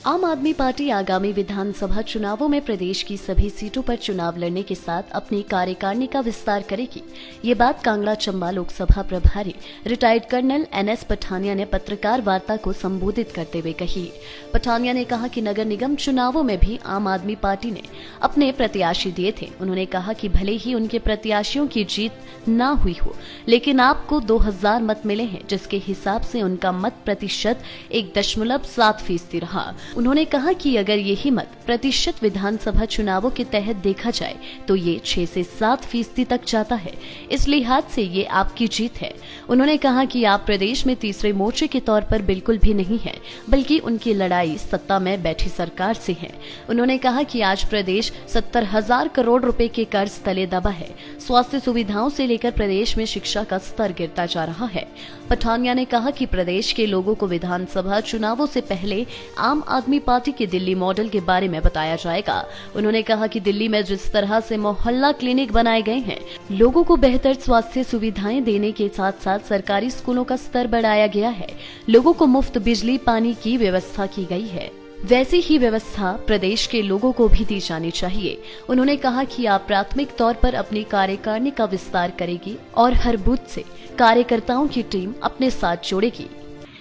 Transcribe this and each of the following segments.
आम आदमी पार्टी आगामी विधानसभा चुनावों में प्रदेश की सभी सीटों पर चुनाव लड़ने के साथ अपनी कार्यकारिणी का विस्तार करेगी। ये बात कांगड़ा चंबा लोकसभा प्रभारी रिटायर्ड कर्नल NS पठानिया ने पत्रकार वार्ता को संबोधित करते हुए कही। पठानिया ने कहा कि नगर निगम चुनावों में भी आम आदमी पार्टी ने अपने प्रत्याशी दिए थे। उन्होंने कहा कि भले ही उनके प्रत्याशियों की जीत न हुई हो, लेकिन आपको 2000 मत मिले हैं, जिसके हिसाब से उनका मत प्रतिशत 1.7% रहा। उन्होंने कहा कि अगर यही मत प्रतिशत विधानसभा चुनावों के तहत देखा जाए तो ये 6 से 7% तक जाता है। इस लिहाज से ये आपकी जीत है। उन्होंने कहा कि आप प्रदेश में तीसरे मोर्चे के तौर पर बिल्कुल भी नहीं है, बल्कि उनकी लड़ाई सत्ता में बैठी सरकार से है। उन्होंने कहा कि आज प्रदेश 70,000 करोड़ रुपए के कर्ज तले दबा है। स्वास्थ्य सुविधाओं से लेकर प्रदेश में शिक्षा का स्तर गिरता जा रहा है। पठानिया ने कहा कि प्रदेश के लोगों को विधानसभा चुनावों से पहले आम आदमी पार्टी के दिल्ली मॉडल के बारे में बताया जाएगा। उन्होंने कहा कि दिल्ली में जिस तरह से मोहल्ला क्लिनिक बनाए गए हैं, लोगों को बेहतर स्वास्थ्य सुविधाएं देने के साथ साथ सरकारी स्कूलों का स्तर बढ़ाया गया है। लोगों को मुफ्त बिजली पानी की व्यवस्था की गई है। वैसी ही व्यवस्था प्रदेश के लोगों को भी दी जानी चाहिए। उन्होंने कहा कि आप प्राथमिक तौर पर अपनी कार्यकारिणी का विस्तार करेगी और हर बूथ से कार्यकर्ताओं की टीम अपने साथ जोड़ेगी।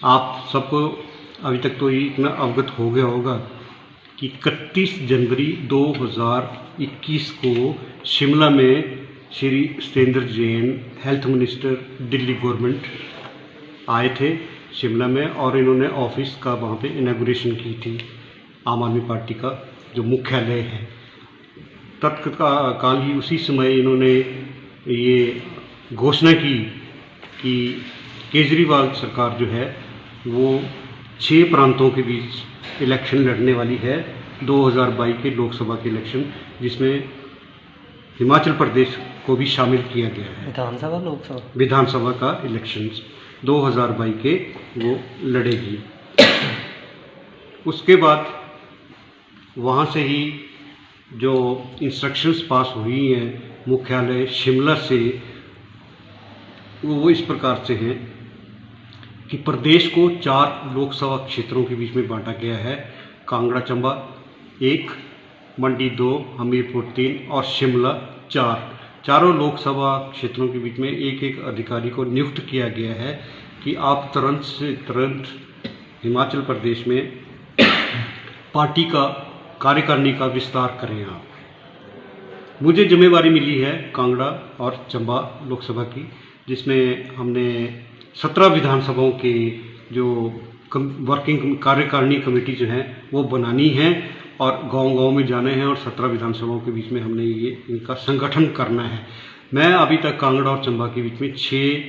आप सबको अभी तक तो इतना अवगत हो गया होगा कि 31 जनवरी 2021 को शिमला में Shri Satyendra Jain health minister Delhi government आए थे शिमला में, और इन्होंने ऑफिस का वहाँ पे इनॉग्रेशन की थी, आम आदमी पार्टी का जो मुख्यालय है। तत्काल ही उसी समय इन्होंने ये घोषणा की कि केजरीवाल सरकार जो है वो 6 प्रांतों के बीच इलेक्शन लड़ने वाली है, 2022 के लोकसभा के इलेक्शन, जिसमें हिमाचल प्रदेश को भी शामिल किया गया है। विधानसभा का इलेक्शन 2022 के वो लड़ेगी। उसके बाद वहाँ से ही जो इंस्ट्रक्शंस पास हुई हैं मुख्यालय शिमला से, वो इस प्रकार से हैं कि प्रदेश को 4 लोकसभा क्षेत्रों के बीच में बांटा गया है। कांगड़ा चंबा 1, मंडी 2, हमीरपुर 3 और शिमला 4। चारों लोकसभा क्षेत्रों के बीच में एक एक अधिकारी को नियुक्त किया गया है कि आप तुरंत से तुरंत हिमाचल प्रदेश में पार्टी का कार्यकारिणी का विस्तार करें। आप मुझे जिम्मेवारी मिली है कांगड़ा और चंबा लोकसभा की, जिसमें हमने 17 विधानसभाओं के जो वर्किंग कार्यकारिणी कमेटी जो है वो बनानी है और गांव-गांव में जाने हैं, और 17 विधानसभाओं के बीच में हमने ये इनका संगठन करना है। मैं अभी तक कांगड़ा और चंबा के बीच में 6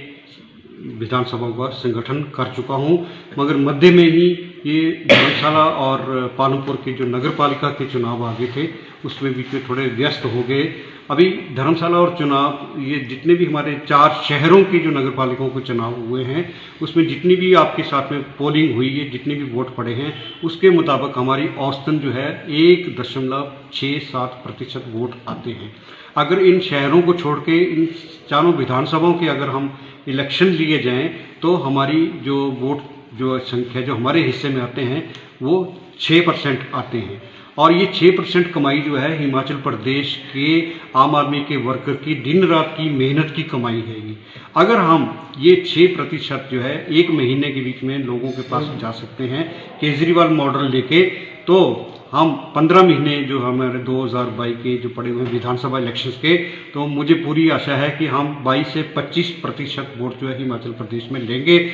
विधानसभाओं का संगठन कर चुका हूं, मगर मध्य में ही ये धर्मशाला और पालमपुर के जो नगर पालिका के चुनाव आ गए थे, उसमें बीच में थोड़े व्यस्त हो गए। अभी धर्मशाला और चुनाव, ये जितने भी हमारे 4 शहरों के जो नगर पालिकाओं के चुनाव हुए हैं, उसमें जितनी भी आपके साथ में पोलिंग हुई है, जितने भी वोट पड़े हैं, उसके मुताबिक हमारी औसतन जो है 1.67% वोट आते हैं। अगर इन शहरों को छोड़ के इन चारों विधानसभाओं के अगर हम इलेक्शन लिए जाएं तो हमारी जो वोट जो संख्या जो हमारे हिस्से में आते हैं वो 6% आते हैं, और ये 6% कमाई जो है हिमाचल प्रदेश के आम आदमी के वर्कर की दिन रात की मेहनत की कमाई है ये। अगर हम ये 6% जो है 1 महीने के बीच में लोगों के पास जा सकते हैं केजरीवाल मॉडल लेके, तो हम 15 महीने जो हमारे 2022 के जो पड़े हुए विधानसभा इलेक्शंस के, तो मुझे पूरी आशा है कि हम 22 से 25% वोट जो है हिमाचल प्रदेश में लेंगे।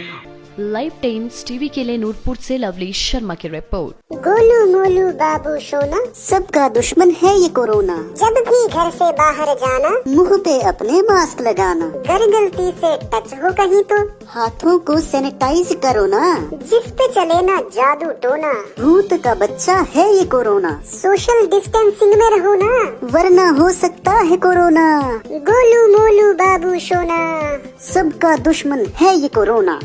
लाइव टाइम्स टीवी के लिए नूरपुर से लवली शर्मा की रिपोर्ट। गोलू मोलू बाबू सोना, सबका दुश्मन है ये कोरोना। जब भी घर से बाहर जाना, मुंह पे अपने मास्क लगाना। घर गलती से टच हो कहीं तो हाथों को सैनिटाइज करो ना। जिस पे चले ना जादू टोना, भूत का बच्चा है ये कोरोना। सोशल डिस्टेंसिंग में रहो ना, वरना हो सकता है कोरोना। गोलू मोलू बाबू सोना, सबका दुश्मन है ये कोरोना।